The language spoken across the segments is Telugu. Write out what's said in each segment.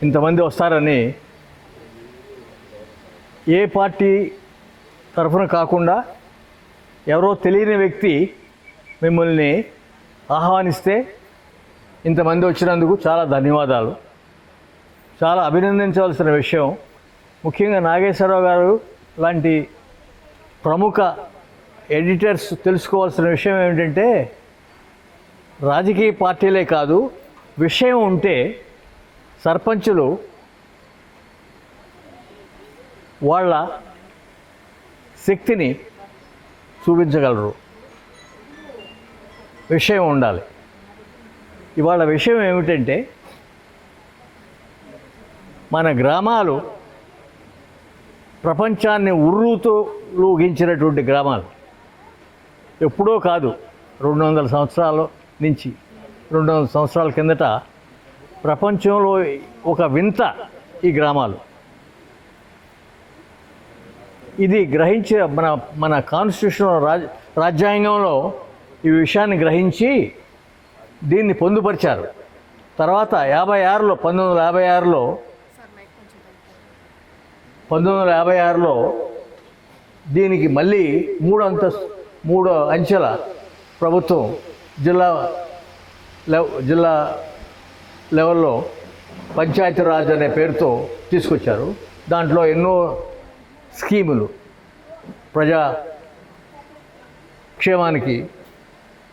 ఇంతమంది వస్తారని ఏ పార్టీ తరఫున కాకుండా ఎవరో తెలియని వ్యక్తి మిమ్మల్ని ఆహ్వానిస్తే ఇంతమంది వచ్చినందుకు చాలా ధన్యవాదాలు. చాలా అభినందించవలసిన విషయం. ముఖ్యంగా నాగేశ్వరరావు గారు లాంటి ప్రముఖ ఎడిటర్స్ తెలుసుకోవాల్సిన విషయం ఏమిటంటే, రాజకీయ పార్టీలే కాదు, విషయం ఉంటే సర్పంచులు వాళ్ళ శక్తిని చూపించగలరు. విషయం ఉండాలి. ఇవాళ విషయం ఏమిటంటే, మన గ్రామాలు ప్రపంచాన్ని ఉర్రూతో ఊగించినటువంటి గ్రామాలు. ఎప్పుడో కాదు, 200 సంవత్సరాల నుంచి 200 సంవత్సరాల కిందట ప్రపంచంలో ఒక వింత ఈ గ్రామాలు. ఇది గ్రహించి మన కాన్స్టిట్యూషన్ రాజ్యాంగంలో ఈ విషయాన్ని గ్రహించి దీన్ని పొందుపరిచారు. తర్వాత 1956లో దీనికి మళ్ళీ 3 అంచెల ప్రభుత్వం జిల్లా లెవెల్లో పంచాయతీరాజ్ అనే పేరుతో తీసుకొచ్చారు. దాంట్లో ఎన్నో స్కీములు ప్రజా క్షేమానికి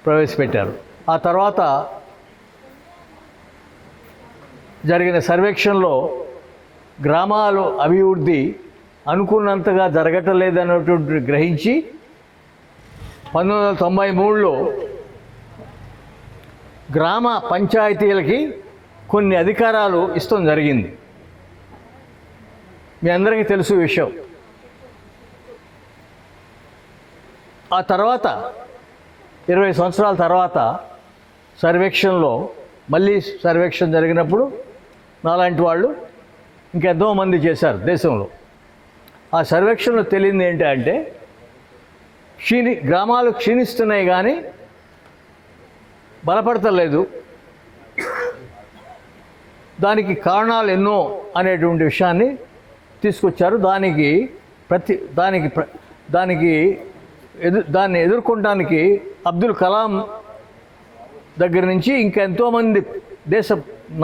ప్రవేశపెట్టారు. ఆ తర్వాత జరిగిన సర్వేక్షణలో గ్రామాలు అభివృద్ధి అనుకున్నంతగా జరగటం లేదన్నటువంటి గ్రహించి 1993లో గ్రామ పంచాయతీలకి కొన్ని అధికారాలు ఇష్టం జరిగింది. మీ అందరికీ తెలుసు విషయం. ఆ తర్వాత 20 సంవత్సరాల తర్వాత సర్వేక్షణలో మళ్ళీ సర్వేక్షణ జరిగినప్పుడు నాలాంటి వాళ్ళు ఇంకెంతో మంది చేశారు దేశంలో. ఆ సర్వేక్షణలో తెలియంది ఏంటంటే, గ్రామాలు క్షీణిస్తున్నాయి కానీ బలపడతలేదు. దానికి కారణాలు ఎన్నో అనేటువంటి విషయాన్ని తీసుకొచ్చారు. దాన్ని ఎదుర్కొనడానికి అబ్దుల్ కలాం దగ్గర నుంచి ఇంకా ఎంతోమంది దేశ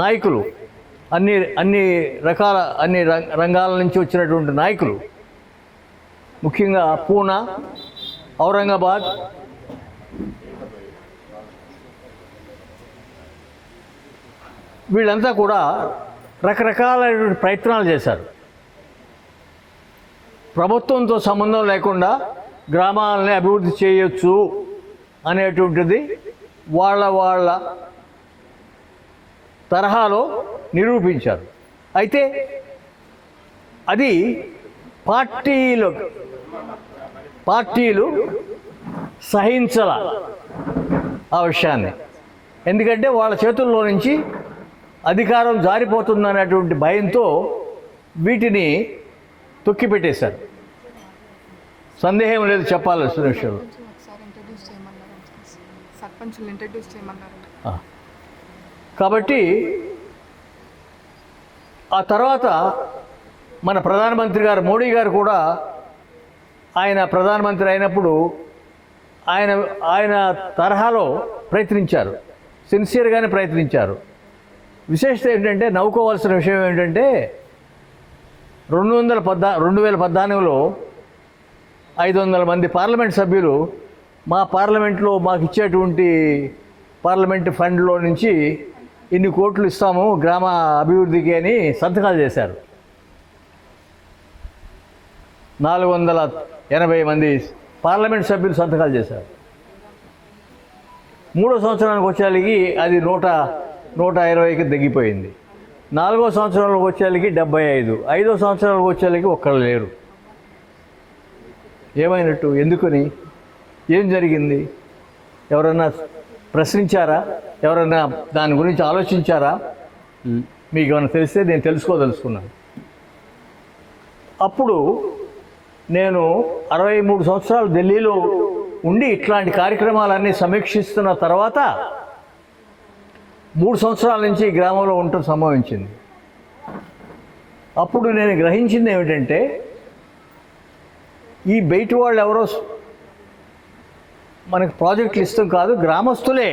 నాయకులు, అన్ని రంగాల నుంచి వచ్చినటువంటి నాయకులు, ముఖ్యంగా పూనా, ఔరంగాబాద్, వీళ్ళంతా కూడా రకరకాలైనటువంటి ప్రయత్నాలు చేశారు. ప్రభుత్వంతో సంబంధం లేకుండా గ్రామాలని అభివృద్ధి చేయొచ్చు అనేటువంటిది వాళ్ళ తరహాలో నిరూపించారు. అయితే అది పార్టీలు సహించాల ఆ విషయాన్ని. ఎందుకంటే వాళ్ళ చేతుల్లో నుంచి అధికారం జారిపోతుందనేటువంటి భయంతో వీటిని తొక్కిపెట్టేశారు. సందేహం లేదు చెప్పాల్సిన విషయంలో. కాబట్టి ఆ తర్వాత మన ప్రధానమంత్రి గారు మోడీ గారు కూడా ఆయన ప్రధానమంత్రి అయినప్పుడు ఆయన తరహాలో ప్రయత్నించారు, సిన్సియర్గానే ప్రయత్నించారు. విశేషత ఏంటంటే, నవ్వుకోవాల్సిన విషయం ఏంటంటే, 2014లో 500 మంది పార్లమెంట్ సభ్యులు మా పార్లమెంట్లో మాకు ఇచ్చేటువంటి పార్లమెంట్ ఫండ్లో నుంచి ఇన్ని కోట్లు ఇస్తాము గ్రామ అభివృద్ధికి అని సంతకాలు చేశారు. 480 మంది పార్లమెంట్ సభ్యులు సంతకాలు చేశారు. 3వ సంవత్సరానికి వచ్చేళ్ళకి అది 120కి తగ్గిపోయింది. 4వ సంవత్సరంలోకి వచ్చేళ్ళకి 75, 5వ సంవత్సరాలకు వచ్చేళ్ళకి ఒక్కరు లేరు. ఏమైనట్టు? ఎందుకని? ఏం జరిగింది? ఎవరన్నా ప్రశ్నించారా? ఎవరన్నా దాని గురించి ఆలోచించారా? మీకు ఏమైనా తెలిస్తే నేను తెలుసుకోదలుచుకున్నాను. అప్పుడు నేను 63 సంవత్సరాలు ఢిల్లీలో ఉండి ఇట్లాంటి కార్యక్రమాలన్నీ సమీక్షిస్తున్న తర్వాత 3 సంవత్సరాల నుంచి గ్రామంలో ఉండటం సంభవించింది. అప్పుడు నేను గ్రహించింది ఏమిటంటే ఈ బయట వాళ్ళు ఎవరో మనకు ప్రాజెక్టులు ఇష్టం కాదు, గ్రామస్తులే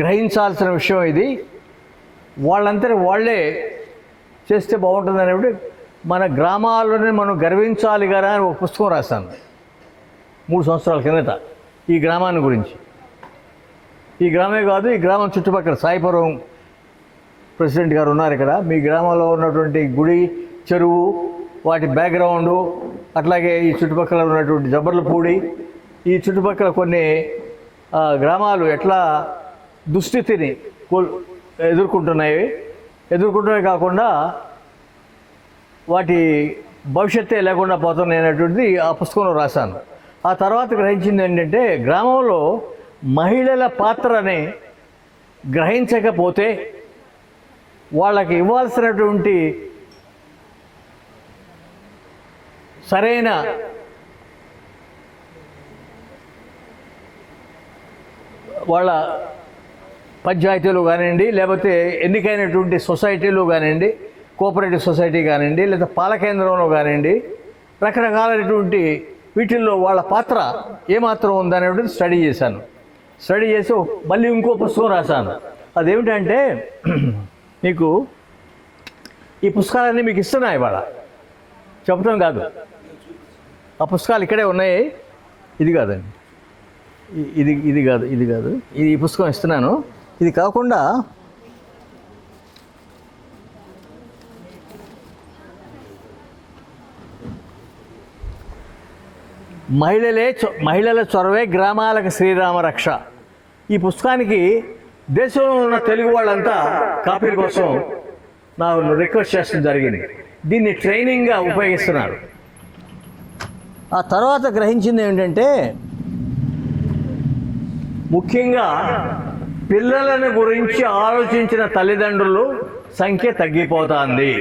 గ్రహించాల్సిన విషయం ఇది. వాళ్ళంతా వాళ్ళే చేస్తే బాగుంటుంది అనేవి మన గ్రామాల్లోనే మనం గర్వించాలి కదా అని ఒక పుస్తకం రాశాను 3 సంవత్సరాల కిందట ఈ గ్రామాన్ని గురించి. ఈ గ్రామే కాదు, ఈ గ్రామం చుట్టుపక్కల సాయిపురం ప్రెసిడెంట్ గారు ఉన్నారు ఇక్కడ. మీ గ్రామంలో ఉన్నటువంటి గుడి, చెరువు, వాటి బ్యాక్గ్రౌండు, అట్లాగే ఈ చుట్టుపక్కల ఉన్నటువంటి జబ్బర్లపూడి, ఈ చుట్టుపక్కల కొన్ని గ్రామాలు ఎట్లా దుస్థితిని ఎదుర్కొంటున్నాయి కాకుండా వాటి భవిష్యత్తే లేకుండా పోతున్నాయి అనేటువంటిది ఆ పుస్తకంలో రాశాను. ఆ తర్వాత గ్రహించింది ఏంటంటే గ్రామంలో మహిళల పాత్రని గ్రహించకపోతే వాళ్ళకి ఇవ్వాల్సినటువంటి సరైన వాళ్ళ పంచాయతీలు కానివ్వండి, లేకపోతే ఎన్నికైనటువంటి సొసైటీలు కానివ్వండి, కోఆపరేటివ్ సొసైటీ కానివ్వండి, లేదా పాలకేంద్రంలో కానివ్వండి, రకరకాలైనటువంటి వీటిల్లో వాళ్ళ పాత్ర ఏమాత్రం ఉందనేటువంటిది స్టడీ చేశాను. స్టడీ చేసి మళ్ళీ ఇంకో పుస్తకం రాశాను. అదేమిటంటే మీకు ఈ పుస్తకాలన్నీ మీకు ఇస్తున్నాయి ఇవాళ, చెప్పడం కాదు. ఆ పుస్తకాలు ఇక్కడే ఉన్నాయి. ఇది కాదండి, ఇది కాదు, ఇది ఈ పుస్తకం ఇస్తున్నాను. ఇది కాకుండా మహిళల చొరవే గ్రామాలకు శ్రీరామ రక్ష. ఈ పుస్తకానికి దేశంలో ఉన్న తెలుగు వాళ్ళంతా కాపీల కోసం నాకు రిక్వెస్ట్ చేస్తడం జరిగింది. దీన్ని ట్రైనింగ్గా ఉపయోగిస్తున్నారు. ఆ తర్వాత గ్రహించింది ఏమిటంటే ముఖ్యంగా పిల్లలను గురించి ఆలోచించిన తల్లిదండ్రులు సంఖ్య తగ్గిపోతుంది.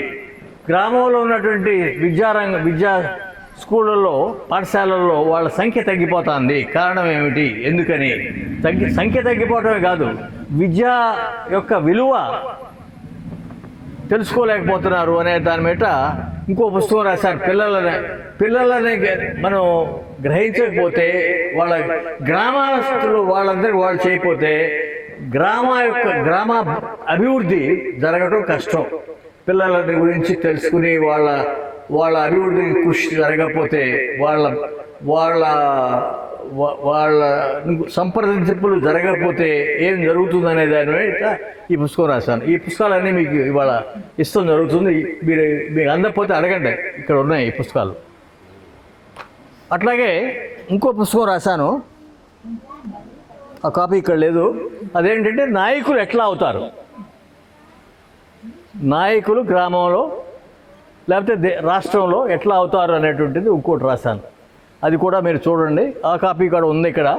గ్రామంలో ఉన్నటువంటి విద్యా స్కూళ్ళల్లో, పాఠశాలల్లో వాళ్ళ సంఖ్య తగ్గిపోతుంది. కారణం ఏమిటి, ఎందుకని? సంఖ్య తగ్గిపోవటమే కాదు, విద్య యొక్క విలువ తెలుసుకోలేకపోతున్నారు అనే దాని మీద ఇంకో పుస్తకం రాశారు. పిల్లలని మనం గ్రహించకపోతే, వాళ్ళ గ్రామస్తులు వాళ్ళందరికీ వాళ్ళు చేయకపోతే గ్రామ అభివృద్ధి జరగడం కష్టం. పిల్లలని గురించి తెలుసుకుని వాళ్ళ అభివృద్ధికి కృషి జరగకపోతే, వాళ్ళ సంప్రదింపులు జరగకపోతే ఏం జరుగుతుందనే దాని మీద ఈ పుస్తకం రాశాను. ఈ పుస్తకాలన్నీ మీకు ఇవాళ ఇష్టం జరుగుతుంది. మీకు అందకపోతే అడగండి, ఇక్కడ ఉన్నాయి ఈ పుస్తకాలు. అట్లాగే ఇంకో పుస్తకం రాశాను, ఆ కాపీ ఇక్కడ లేదు. అదేంటంటే నాయకులు ఎట్లా అవుతారు, నాయకులు గ్రామంలో లేకపోతే రాష్ట్రంలో ఎట్లా అవుతారు అనేటువంటిది ఇంకోటి రాశాను. అది కూడా మీరు చూడండి, ఆ కాపీ కూడా ఉంది ఇక్కడ.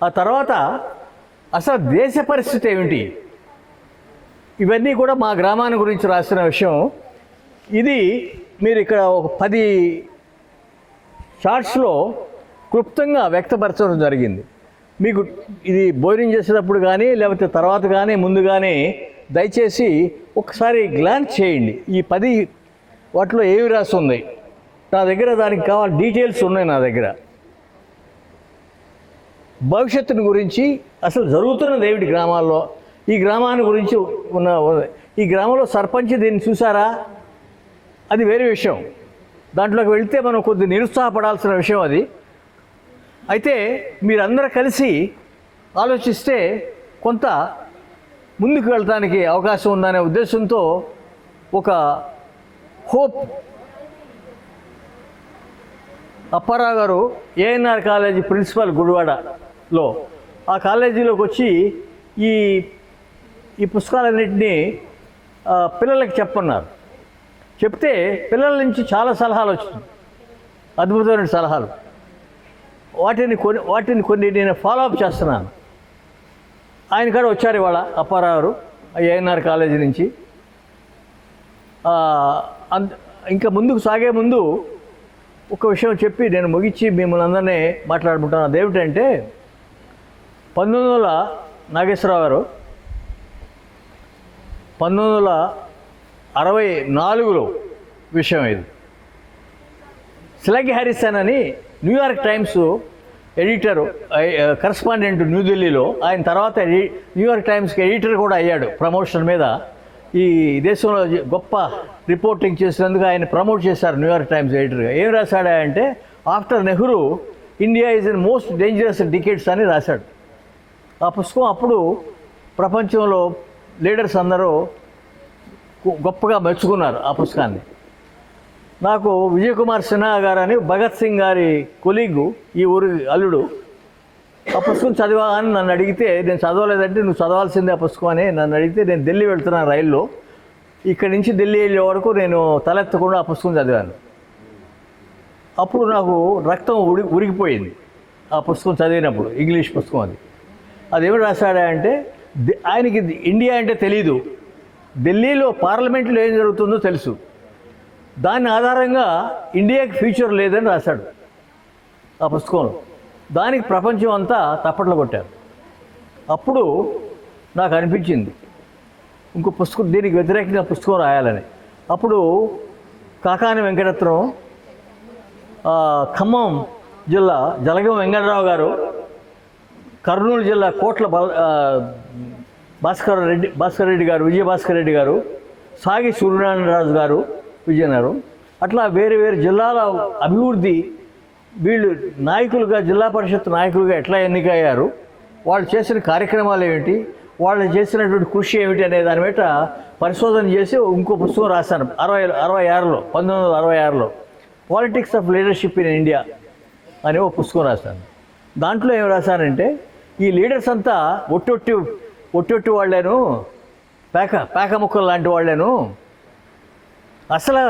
ఆ తర్వాత అసలు దేశ పరిస్థితి ఏమిటి, ఇవన్నీ కూడా మా గ్రామాన్ని గురించి రాసిన విషయం. ఇది మీరు ఇక్కడ ఒక 10 షార్ట్స్లో క్లుప్తంగా వ్యక్తపరచడం జరిగింది. మీకు ఇది భోజనం చేసేటప్పుడు కానీ లేకపోతే తర్వాత కానీ ముందు కానీ దయచేసి ఒకసారి గ్లాన్స్ చేయండి. ఈ 10 వాటిలో ఏమి రాసి ఉంది నా దగ్గర, దానికి కావాలి డీటెయిల్స్ ఉన్నాయి నా దగ్గర. భవిష్యత్తుని గురించి అసలు జరుగుతున్నది ఏమిటి గ్రామాల్లో, ఈ గ్రామాన్ని గురించి ఈ గ్రామంలో సర్పంచ్ దీన్ని చూసారా, అది వేరే విషయం. దాంట్లోకి వెళితే మనం కొద్ది నిరుత్సాహపడాల్సిన విషయం అది. అయితే మీరందరూ కలిసి ఆలోచిస్తే కొంత ముందుకు వెళ్ళటానికి అవకాశం ఉందనే ఉద్దేశంతో ఒక హోప్. అప్పారావు గారు ఏఎన్ఆర్ కాలేజీ ప్రిన్సిపల్ గుడివాడలో, ఆ కాలేజీలోకి వచ్చి ఈ పుస్తకాలన్నింటినీ పిల్లలకి చెప్పన్నారు. చెప్తే పిల్లల నుంచి చాలా సలహాలు వచ్చినాయి, అద్భుతమైన సలహాలు. వాటిని కొన్ని నేను ఫాలోఅప్ చేస్తున్నాను. ఆయన కూడా వచ్చారు ఇవాళ అప్పారావు గారు ఏఎన్ఆర్ కాలేజీ నుంచి. ఇంకా ముందుకు సాగే ముందు ఒక విషయం చెప్పి నేను ముగించి మిమ్మల్ని అందరినీ మాట్లాడుకుంటాను. అదేమిటంటే 1900 నాగేశ్వరరావు గారు 1900 1964లో విషయం ఇది. స్లగ్ హ్యారిసన్ అని న్యూయార్క్ టైమ్స్ ఎడిటరు, కరస్పాండెంట్ న్యూఢిల్లీలో, ఆయన తర్వాత న్యూయార్క్ టైమ్స్కి ఎడిటర్ కూడా అయ్యాడు ప్రమోషన్ మీద. ఈ దేశంలో గొప్ప రిపోర్టింగ్ చేసినందుకు ఆయన ప్రమోట్ చేశారు న్యూయార్క్ టైమ్స్ ఎడిటర్గా. ఏం రాశాడా అంటే, after Nehru India is in most dangerous decades అని రాశాడు. ఆ పుస్తకం అప్పుడు ప్రపంచంలో లీడర్స్ అందరూ గొప్పగా మెచ్చుకున్నారు ఆ పుస్తకాన్ని. నాకు విజయ్ కుమార్ సిన్హా గారు అని భగత్ సింగ్ గారి కొలీగు, ఈ ఊరి అల్లుడు, ఆ పుస్తకం చదివా అని నన్ను అడిగితే, నేను చదవలేదంటే నువ్వు చదవాల్సిందే ఆ పుస్తకం అని నన్ను అడిగితే, నేను ఢిల్లీ వెళ్తున్నాను రైల్లో, ఇక్కడి నుంచి ఢిల్లీ వెళ్ళే వరకు నేను తలెత్తకుండా ఆ పుస్తకం చదివాను. అప్పుడు నాకు రక్తం ఉరిగిపోయింది ఆ పుస్తకం చదివినప్పుడు. ఇంగ్లీష్ పుస్తకం అది. అదేమి రాశాడా అంటే, ఆయనకి ఇండియా అంటే తెలీదు, ఢిల్లీలో పార్లమెంట్లో ఏం జరుగుతుందో తెలుసు, దాని ఆధారంగా ఇండియాకి ఫ్యూచర్ లేదని రాశాడు ఆ పుస్తకంలో. దానికి ప్రపంచం అంతా తప్పట్లు కొట్టారు. అప్పుడు నాకు అనిపించింది ఇంకో పుస్తకం, దీనికి వ్యతిరేకంగా పుస్తకం రాయాలని. అప్పుడు కాకాని వెంకటరత్నం, ఖమ్మం జిల్లా జలగం వెంకటరావు గారు, కర్నూలు జిల్లా కోట్ల భాస్కర్ రెడ్డి గారు, విజయభాస్కర్ రెడ్డి గారు, సాగి సూర్యనారాయణరాజు గారు విజయనగరం, అట్లా వేరు వేరు జిల్లాల అభివృద్ధి, వీళ్ళు నాయకులుగా, జిల్లా పరిషత్ నాయకులుగా ఎట్లా ఎన్నికయ్యారు, వాళ్ళు చేసిన కార్యక్రమాలు ఏమిటి, వాళ్ళు చేసినటువంటి కృషి ఏమిటి అనే దాని మీద పరిశోధన చేసి ఇంకో పుస్తకం రాశాను 1966లో politics of leadership in India అని ఒక పుస్తకం రాశాను. దాంట్లో ఏం రాశానంటే, ఈ లీడర్స్ అంతా ఒట్టొట్టి వాళ్ళేను, పేక ముక్కలు లాంటి వాళ్ళేను, అసలు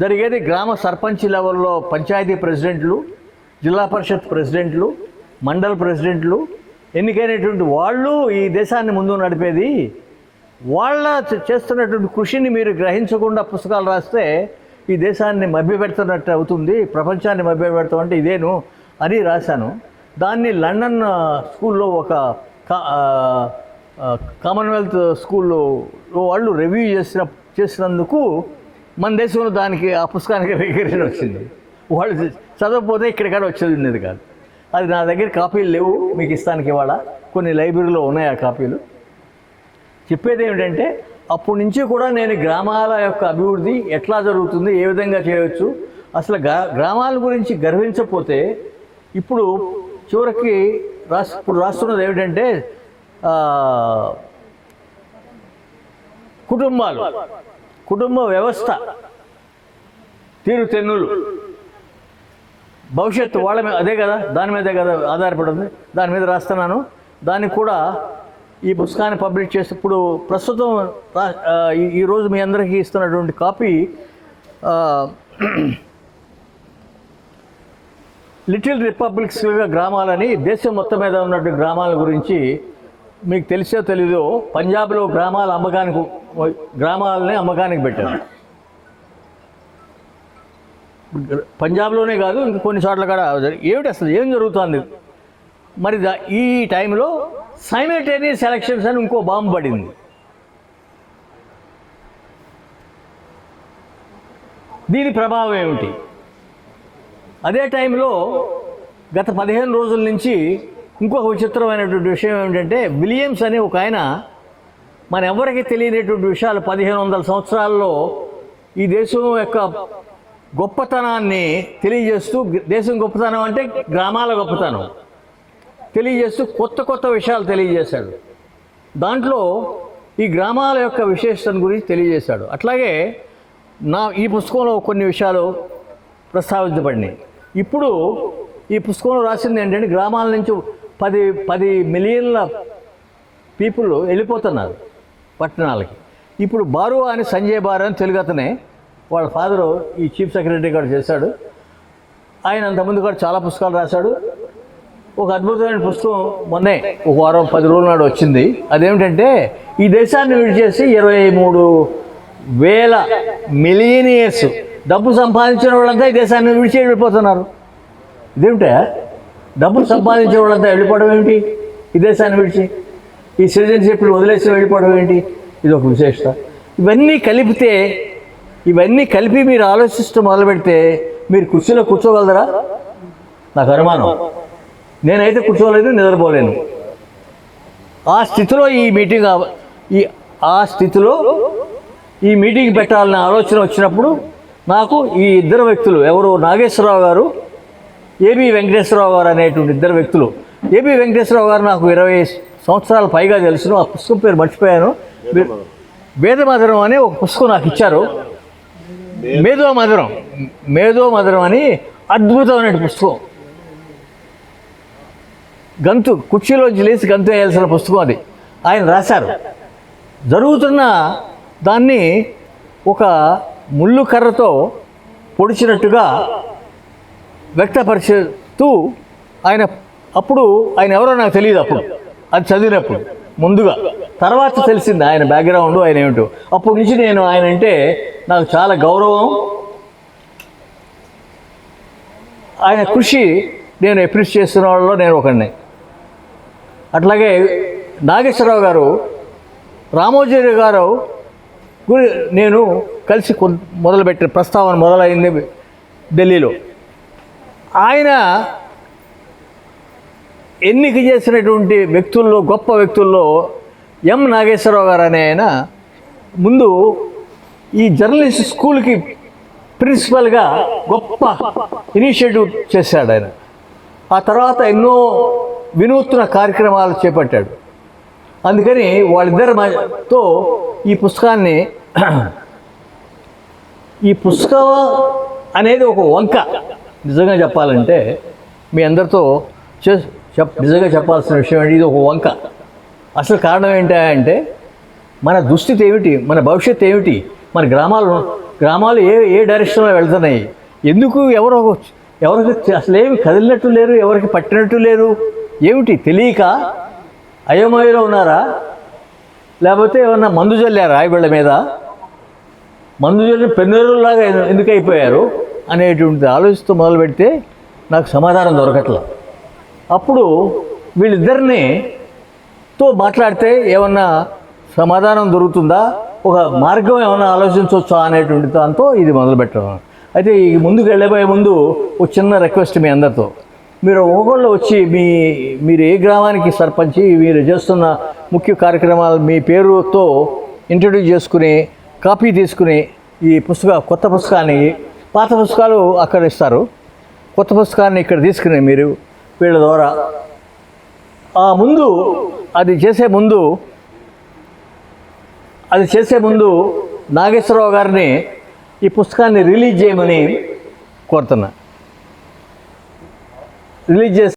జరిగేది గ్రామ సర్పంచ్ లెవెల్లో పంచాయతీ ప్రెసిడెంట్లు, జిల్లా పరిషత్ ప్రెసిడెంట్లు, మండల ప్రెసిడెంట్లు, ఎన్నికైనటువంటి వాళ్ళు ఈ దేశాన్ని ముందు నడిపేది. వాళ్ళ చేస్తున్నటువంటి కృషిని మీరు గ్రహించకుండా పుస్తకాలు రాస్తే ఈ దేశాన్ని మభ్యపెడుతున్నట్టు అవుతుంది, ప్రపంచాన్ని మభ్యపెడతామంటే ఇదేను అని రాశాను. దాన్ని లండన్ స్కూల్లో, ఒక కామన్వెల్త్ స్కూల్లో వాళ్ళు రివ్యూ చేసినందుకు మన దేశంలో దానికి, ఆ పుస్తకానికి రికగ్నిషన్ వచ్చింది. వాళ్ళు చదవకపోతే ఇక్కడికాడ వచ్చేది ఉండేది కాదు. అది నా దగ్గర కాపీలు లేవు, మీకు ఇస్తానికి ఇవాళ కొన్ని లైబ్రరీలో ఉన్నాయి ఆ కాపీలు. చెప్పేది ఏమిటంటే, అప్పటి నుంచి కూడా నేను గ్రామాల యొక్క అభివృద్ధి ఎట్లా జరుగుతుంది, ఏ విధంగా చేయవచ్చు, అసలు గ్రామాల గురించి గర్వించకపోతే, ఇప్పుడు చివరికి ఇప్పుడు రాస్తున్నది ఏమిటంటే, కుటుంబ వ్యవస్థ తీరుతెన్నులు, భవిష్యత్తు వాళ్ళ మీద అదే కదా, దాని మీదే కదా ఆధారపడింది, దాని మీద రాస్తున్నాను. దానికి కూడా ఈ పుస్తకాన్ని పబ్లిష్ చేసి, ఇప్పుడు ప్రస్తుతం ఈరోజు మీ అందరికీ ఇస్తున్నటువంటి కాపీ లిటిల్ రిపబ్లిక్స్గా గ్రామాలని, దేశం మొత్తం మీద ఉన్నటువంటి గ్రామాల గురించి మీకు తెలిసో తెలీదో, పంజాబ్లో గ్రామాలని అమ్మకానికి పెట్టారు. పంజాబ్లోనే కాదు, ఇంకా కొన్ని చోట్ల కూడా ఏమిటి అసలు ఏం జరుగుతుంది మరి. ఈ టైంలో సైమల్టేనియస్ ఎలక్షన్స్ అని ఇంకో బాంబు పడింది. దీని ప్రభావం ఏమిటి? అదే టైంలో గత 15 రోజుల నుంచి ఇంకొక విచిత్రమైనటువంటి విషయం ఏమిటంటే, విలియమ్స్ అనే ఒక ఆయన, మన ఎవరికి తెలియనటువంటి విషయాలు 1500 సంవత్సరాల్లో ఈ దేశం యొక్క గొప్పతనాన్ని తెలియజేస్తూ, దేశం గొప్పతనం అంటే గ్రామాల గొప్పతనం తెలియజేస్తూ కొత్త విషయాలు తెలియజేశాడు. దాంట్లో ఈ గ్రామాల యొక్క విశేషతను గురించి తెలియజేశాడు. అట్లాగే ఈ పుస్తకంలో కొన్ని విషయాలు ప్రస్తావించబడినాయి. ఇప్పుడు ఈ పుస్తకంలో రాసింది ఏంటంటే, గ్రామాల నుంచి 10 మిలియన్ల పీపుల్ వెళ్ళిపోతున్నారు పట్టణాలకి. ఇప్పుడు బారు అని సంజయ్ బారు అని తెలుగు అతనే, వాళ్ళ ఫాదరు ఈ చీఫ్ సెక్రటరీ కూడా చేశాడు. ఆయన అంతకుముందు కూడా చాలా పుస్తకాలు రాశాడు. ఒక అద్భుతమైన పుస్తకం మొన్నే ఒక వారం 10 రోజుల నాడు వచ్చింది. అదేమిటంటే, ఈ దేశాన్ని విడిచేసి 23,000 మిలియనియర్స్, డబ్బు సంపాదించిన వాళ్ళంతా ఈ దేశాన్ని విడిచి వెళ్ళిపోతున్నారు. ఇదేమిటా, డబ్బులు సంపాదించే వాళ్ళంతా వెళ్ళిపోవడం ఏమిటి ఈ దేశాన్ని విడిచి? ఈ సిటిజన్షిప్లు వదిలేసి వెళ్ళిపోవడం ఏంటి? ఇది ఒక విశేషత. ఇవన్నీ కలిపి మీరు ఆలోచిస్తూ మొదలు పెడితే మీరు కుర్చీలో కూర్చోగలరా? నాకు అనుమానం. నేనైతే కూర్చోలేదు, నిద్రపోలేను. ఆ స్థితిలో ఈ మీటింగ్ పెట్టాలనే ఆలోచన వచ్చినప్పుడు నాకు ఈ ఇద్దరు వ్యక్తులు, ఎవరు, నాగేశ్వరరావు గారు, ఏబి వెంకటేశ్వరరావు గారు అనేటువంటి ఇద్దరు వ్యక్తులు. ఏబి వెంకటేశ్వరరావు గారు నాకు 20 సంవత్సరాల పైగా తెలుసును. ఆ పుస్తకం పేరు మర్చిపోయాను. వేదమధురం అనే ఒక పుస్తకం నాకు ఇచ్చారు. మేధోమధురం అని అద్భుతమైన పుస్తకం. కుర్చీలోంచి లేచి గంతు వేయాల్సిన పుస్తకం అది. ఆయన రాశారు. జరుగుతున్న దాన్ని ఒక ముళ్ళు కర్రతో పొడిచినట్టుగా వ్యక్తపరిచేస్తూ అప్పుడు ఆయన ఎవరో నాకు తెలియదు. అప్పుడు అది చదివినప్పుడు ముందుగా, తర్వాత తెలిసింది ఆయన బ్యాక్గ్రౌండ్, ఆయన ఏమిటో. అప్పటి నుంచి నేను ఆయన అంటే నాకు చాలా గౌరవం. ఆయన కృషి నేను అప్రిషియేట్ చేస్తున్న వాళ్ళలో నేను ఒకడిని. అట్లాగే నాగేశ్వరరావు గారు, రామోజీ గారు నేను కలిసి మొదలుపెట్టిన ప్రస్తావన మొదలైంది ఢిల్లీలో. ఆయన ఎన్నిక చేసినటువంటి వ్యక్తుల్లో, గొప్ప వ్యక్తుల్లో ఎం నాగేశ్వరరావు గారు అనే ఆయన ముందు ఈ జర్నలిస్ట్ స్కూల్కి ప్రిన్సిపల్గా గొప్ప ఇనిషియేటివ్ చేశాడు ఆయన. ఆ తర్వాత ఎన్నో వినూత్న కార్యక్రమాలు చేపట్టాడు. అందుకని వాళ్ళిద్దరితో ఈ పుస్తకం అనేది ఒక వంక. నిజంగా చెప్పాలంటే మీ అందరితో నిజంగా చెప్పాల్సిన విషయం ఏంటి, ఇది ఒక వంక. అసలు కారణం ఏంటంటే మన దుస్థితి ఏమిటి, మన భవిష్యత్తు ఏమిటి, మన గ్రామాలు ఏ డైరెక్షన్లో వెళ్తున్నాయి, ఎందుకు ఎవరికి అసలు ఏమి కదిలినట్టు లేరు, ఎవరికి పట్టినట్టు లేరు, ఏమిటి తెలియక అయోమయంలో ఉన్నారా, లేకపోతే ఏమన్నా మందు చల్లారా వీళ్ళ మీద, మందు చల్లిన పెన్నులాగా ఎందుకు అయిపోయారు అనేటువంటిది ఆలోచిస్తూ మొదలు పెడితే నాకు సమాధానం దొరకట్లేదు. అప్పుడు వీళ్ళిద్దరితో మాట్లాడితే ఏమన్నా సమాధానం దొరుకుతుందా, ఒక మార్గం ఏమైనా ఆలోచించవచ్చా అనేటువంటి దాంతో ఇది మొదలుపెట్టడం. అయితే ఈ ముందుకు వెళ్ళబోయే ముందు ఒక చిన్న రిక్వెస్ట్ మీ అందరితో. మీరు ఒకళ్ళు వచ్చి మీరు ఏ గ్రామానికి సర్పంచి, మీరు చేస్తున్న ముఖ్య కార్యక్రమాలు మీ పేరుతో ఇంట్రడ్యూస్ చేసుకుని కాపీ తీసుకుని ఈ కొత్త పుస్తకాన్ని, పాత పుస్తకాలు అక్కడ ఇస్తారు, కొత్త పుస్తకాన్ని ఇక్కడ తీసుకుని మీరు వీళ్ళ ద్వారా అది చేసే ముందు నాగేశ్వరరావు గారిని ఈ పుస్తకాన్ని రిలీజ్ చేయమని కోరుతున్నా. రిలీజ్ చేసి